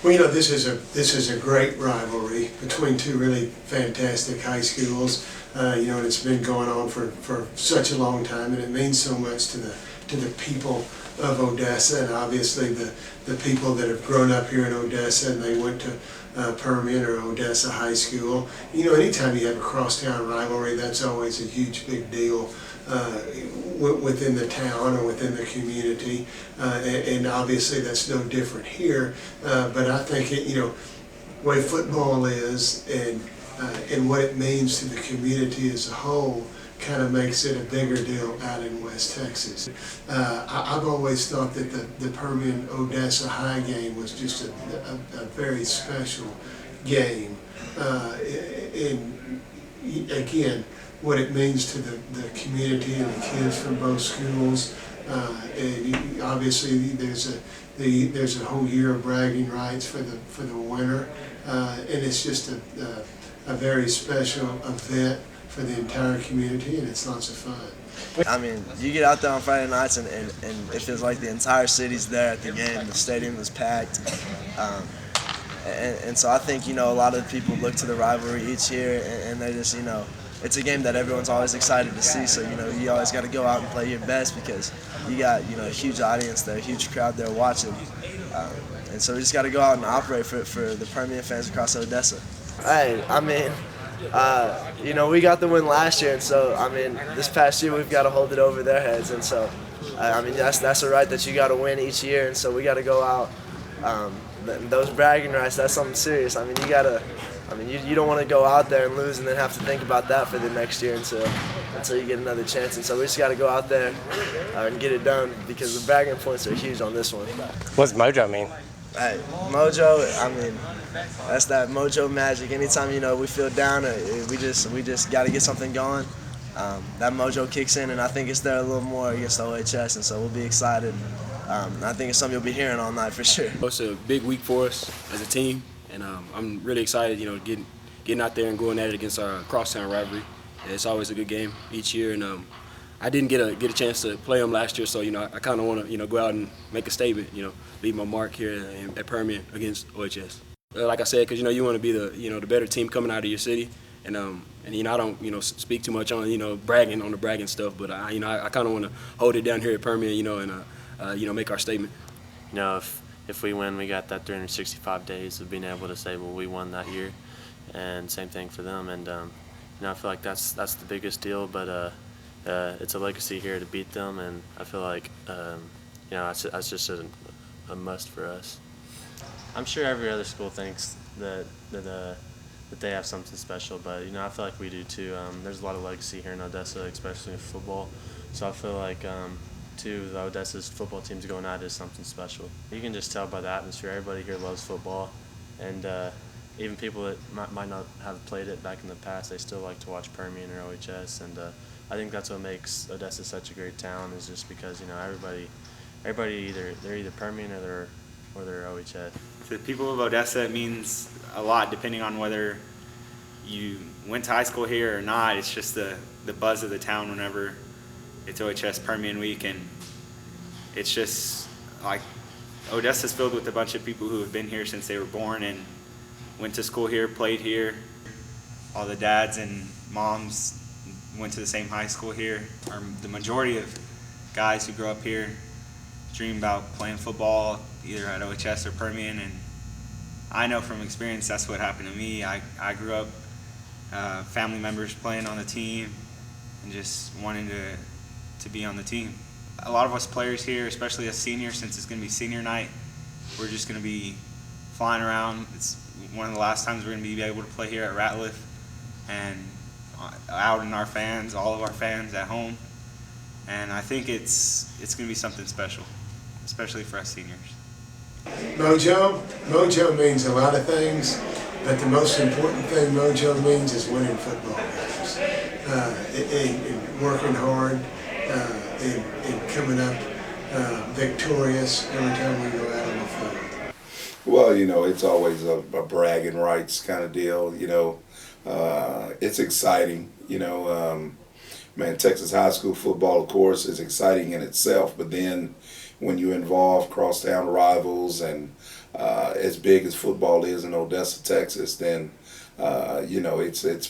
Well, this is a great rivalry between two really fantastic high schools. And it's been going on for such a long time, and it means so much to the people of Odessa, and obviously the people that have grown up here in Odessa and they went to Permian or Odessa High School. Anytime you have a crosstown rivalry, that's always a huge, big deal within the town or within the community, and obviously that's no different here. But I think the way football is and what it means to the community as a whole kind of makes it a bigger deal out in West Texas. I've always thought that the Permian-Odessa High game was just a very special game. And again, what it means to the community and the kids from both schools. And obviously there's a whole year of bragging rights for the winner. And it's just a very special event for the entire community, and it's lots of fun. I mean, you get out there on Friday nights and it feels like the entire city's there at the game. The stadium is packed. And so I think, a lot of people look to the rivalry each year and they just, it's a game that everyone's always excited to see. So, you always got to go out and play your best because you got, a huge audience there, a huge crowd there watching. And so we just got to go out and operate for the Permian fans across Odessa. Hey, we got the win last year, and so, this past year we've got to hold it over their heads, and so, that's a right that you got to win each year, and so we got to go out. Those bragging rights, that's something serious. You got to, you don't want to go out there and lose and then have to think about that for the next year until you get another chance, and so we just got to go out there and get it done because the bragging points are huge on this one. What's mojo mean? Hey, mojo, that's that mojo magic. Anytime, we feel down, we just got to get something going. That mojo kicks in, and I think it's there a little more against OHS, and so we'll be excited. I think it's something you'll be hearing all night for sure. It's a big week for us as a team, and I'm really excited, getting out there and going at it against our crosstown rivalry. It's always a good game each year, and I didn't get a chance to play them last year, so I kind of want to go out and make a statement, leave my mark here at Permian against OHS. Like I said, because you want to be the the better team coming out of your city, and I don't speak too much on bragging on the bragging stuff, but I kind of want to hold it down here at Permian, and make our statement. If we win, we got that 365 days of being able to say, well, we won that year, and same thing for them, and I feel like that's the biggest deal, but. It's a legacy here to beat them, and I feel like that's just a must for us. I'm sure every other school thinks that they have something special, but I feel like we do too. There's a lot of legacy here in Odessa, especially in football. So I feel like too, the Odessa's football team's going at it is something special. You can just tell by the atmosphere. Everybody here loves football, and even people that might not have played it back in the past, they still like to watch Permian or OHS, and I think that's what makes Odessa such a great town, is just because everybody they're either Permian or they're OHS. To the people of Odessa, it means a lot depending on whether you went to high school here or not. It's just the buzz of the town whenever it's OHS Permian week, and it's just like Odessa's filled with a bunch of people who have been here since they were born and went to school here, played here. All the dads and moms went to the same high school here. The majority of guys who grow up here dream about playing football either at OHS or Permian, and I know from experience that's what happened to me. I grew up family members playing on the team and just wanting to be on the team. A lot of us players here, especially us seniors, since it's going to be senior night, we're just going to be flying around. It's one of the last times we're going to be able to play here at Ratliff and out in our fans, all of our fans at home, and I think it's going to be something special, especially for us seniors. Mojo means a lot of things, but the most important thing mojo means is winning football games, and working hard, and coming up victorious every time we go out on the field. Well, it's always a bragging rights kind of deal, It's exciting, man. Texas high school football, of course, is exciting in itself, but then when you involve crosstown rivals and as big as football is in Odessa, Texas, then it's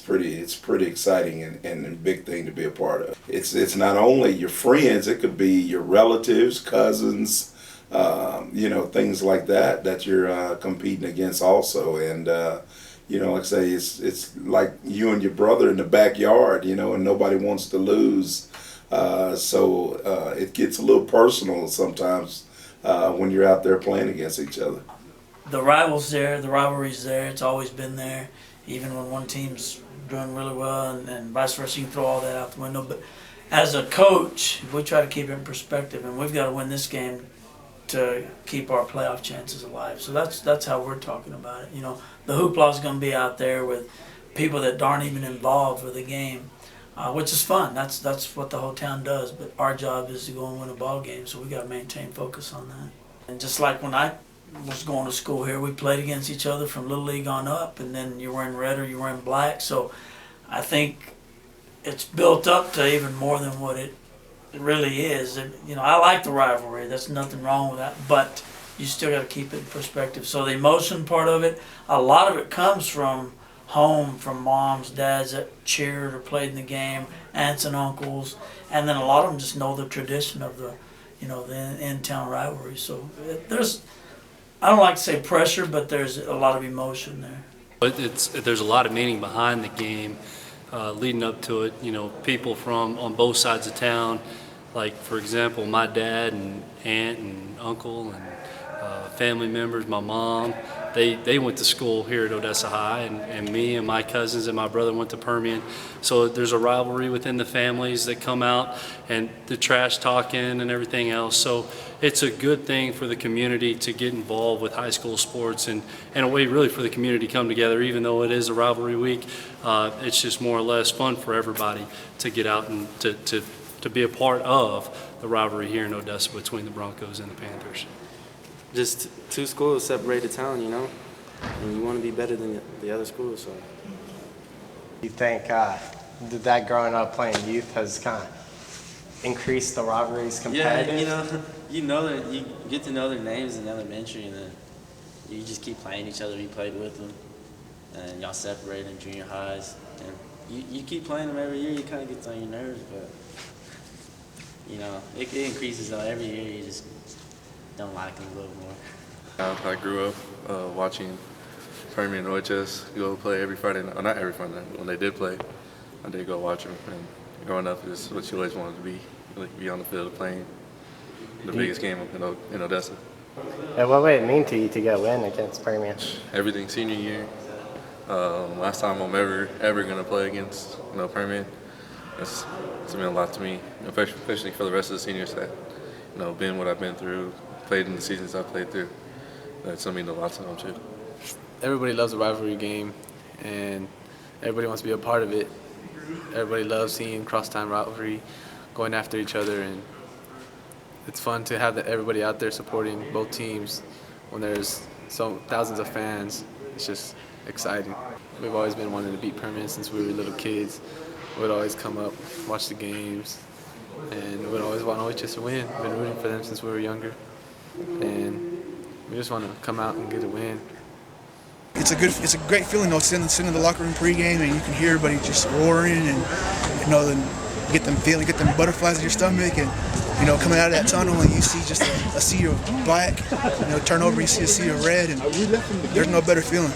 pretty exciting and a big thing to be a part of. It's not only your friends; it could be your relatives, cousins, things like that you're competing against also. And like I say, it's like you and your brother in the backyard, and nobody wants to lose. So it gets a little personal sometimes when you're out there playing against each other. The rivals there, the rivalry's there. It's always been there. Even when one team's doing really well and vice versa, you can throw all that out the window. But as a coach, we try to keep it in perspective, and we've got to win this game to keep our playoff chances alive. So that's how we're talking about it. The hoopla's going to be out there with people that aren't even involved with the game, which is fun. That's what the whole town does. But our job is to go and win a ball game, so we got to maintain focus on that. And just like when I was going to school here, we played against each other from Little League on up, and then you're wearing red or you're wearing black. So I think it's built up to even more than what it really is. And, I like the rivalry. There's nothing wrong with that, but you still got to keep it in perspective. So the emotion part of it, a lot of it comes from home, from moms, dads that cheered or played in the game, aunts and uncles, and then a lot of them just know the tradition of the in-town rivalry. So there's, I don't like to say pressure, but there's a lot of emotion there. But there's a lot of meaning behind the game leading up to it. People from on both sides of town, like for example, my dad and aunt and uncle and family members, my mom, they went to school here at Odessa High, and me and my cousins and my brother went to Permian. So there's a rivalry within the families that come out, and the trash talking and everything else. So it's a good thing for the community to get involved with high school sports, and a way really for the community to come together. Even though it is a rivalry week, it's just more or less fun for everybody to get out and to be a part of the rivalry here in Odessa between the Broncos and the Panthers. Just two schools separate the town, and you want to be better than the other schools. So, you think that growing up playing youth has kind of increased the rivalries competitive? Yeah, you get to know their names in elementary, and then you just keep playing each other. You played with them, and y'all separated in junior highs, and you keep playing them every year. You kind of gets on your nerves, but it increases though. Every year you just don't like them a little more. I grew up watching Permian-Odessa go play every Friday night. Well, not every Friday night, but when they did play, I did go watch them. And growing up is what you always wanted to be on the field playing the biggest game in Odessa. And what would it mean to you to get a win against Permian? Everything senior year. Last time I'm ever going to play against Permian. It's meant a lot to me, especially for the rest of the seniors that been what I've been through, played in the seasons I've played through. That's mean a lot to them too. Everybody loves a rivalry game, and everybody wants to be a part of it. Everybody loves seeing crosstown rivalry, going after each other, and it's fun to have everybody out there supporting both teams when there's thousands of fans. It's just exciting. We've always been wanting to beat Permian since we were little kids. We'd always come up, watch the games, and we'd always want just to win. We've been rooting for them since we were younger, and we just want to come out and get a win. It's a great feeling though, sitting in the locker room pregame, and you can hear everybody just roaring, and get them butterflies in your stomach, and coming out of that tunnel and you see just a sea of black, turn over, you see a sea of red, and there's no better feeling.